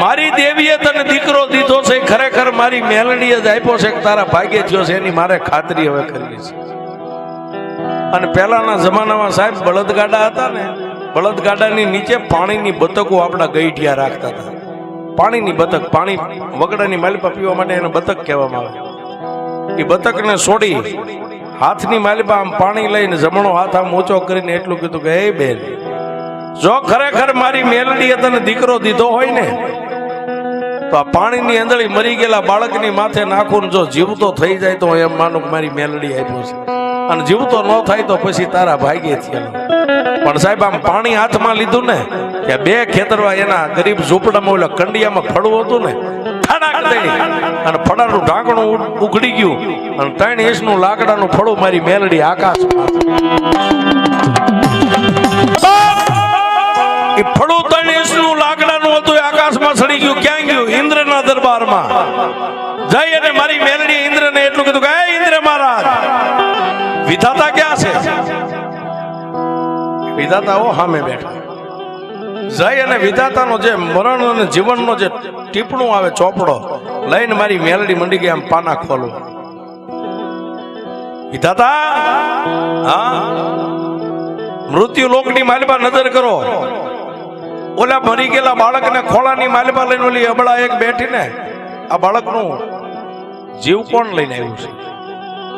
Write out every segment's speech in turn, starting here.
મારી દેવીએ તને દીકરો દીધો છે, ખરેખર મારી મેલડીએ જ આપ્યો છે કે તારા ભાગ્ય થયો છે, એની મારે ખાતરી હવે કરવી છે. અને પહેલાના જમાનામાં સાહેબ બળદગાડા હતા ને, બળદગાડાની નીચે પાણીની બતકો આપણા ગઈઠિયા રાખતા હતા. પાણીની બતક, પાણી વગડાની માલિપા પીવા માટે એને બતક કહેવામાં આવે. એ બતકને છોડી હાથની માલિપા આમ પાણી લઈને જમણો હાથ આમ ઊંચો કરીને એટલું કીધું કે હે બેન, જો ખરેખર મારી મેલડીએ તને દીકરો દીધો હોય ને તો આ પાણીની અંદળી મરી ગયેલા બાળકની માથે નાખું, જો જીવતો થઈ જાય તો એમ માનું કે મારી મેલડી આપ્યો છે, અને જીવતો ન થાય તો પછી તારા ભાગ્ય થયેલો. પણ સાહેબ આમ પાણી હાથમાં લીધું ને કે બે ખેતરવા એના ગરીબ ઝૂંપડામાં ઓલા કંડિયામાં ફળવું હતું ને, અને ફળાનું ઢાંકણું ઉઘડી ગયું અને 3 ઇંચનું લાકડાનું ફળું મારી મેલડી આકાશમાં. એ ફળું 3 ઇંચનું લાકડાનું હતું, આકાશમાં ચડી ગયું. ક્યાં ગયું? ઇન્દ્રના દરબારમાં જઈ અને મારી મેલડી ઇન્દ્રને એટલું કીધું કે હે ઇન્દ્ર મહારાજ, વિધાતા ક્યાં છે? વિધાતા ઓ સામે બેઠા. જઈ અને વિધાતાનો જે મરણ અને જીવનનો જે ટીપણું આવે ચોપડો લઈને મારી મેલડી મંડી ગઈ આમ પાના ખોલવા. વિધાતા, હા, મૃત્યુ લોકની માલિપા નજર કરો. ઓલા મરી ગયેલા બાળકને ખોળાની માલિપા લઈને ઓલી અબળા એક બેઠીને આ બાળકનું જીવ કોણ લઈને આવ્યું છે?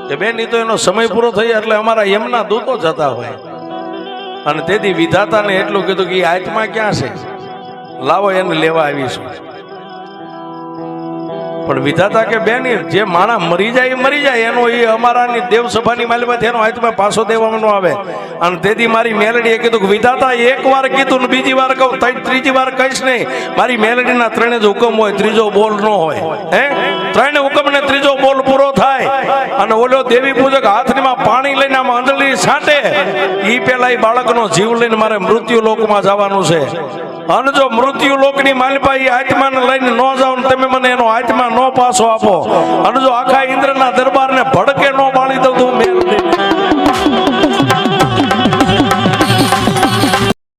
કે બેન, એ તો એનો સમય પૂરો થઈ એટલે અમારા યમના દૂતો જતા હોય. અને તેથી વિધાતાને એટલું કીધું કે આત્મા ક્યાં છે, લાવો એને લેવા આવીશું. પણ વિધાતા કે બેન, જે માણસ મરી જાય એ મરી જાય, એનો એ અમારાની દેવસભાની માલિપાથી એનો આત્મા પાછો દેવામાં ન આવે. અને તેથી મારી મેલડીએ કીધું કે વિધાતા, એક વાર કીધું ને બીજી વાર કહું, ત્રીજી વાર કહીશ નહીં. મારી મેલડીના 3 જ હુકમ હોય, ત્રીજો બોલ ન હોય. હે, 3 હુકમ ને ત્રીજો બોલ પૂરો થાય અને ઓલો દેવી પૂજક હાથમાં પાણી લઈને આમ અંદરલી છાંટે, ઈ પેલા એ બાળકનો જીવ લઈને મારે મૃત્યુ લોકમાં જવાનું છે. અને જો મૃત્યુ લોકની માલિપા એ આત્માને લઈને ન જાવ, તમે મને એનો આત્મા ન પાછો આપો, અને જો આખા ઇન્દ્રના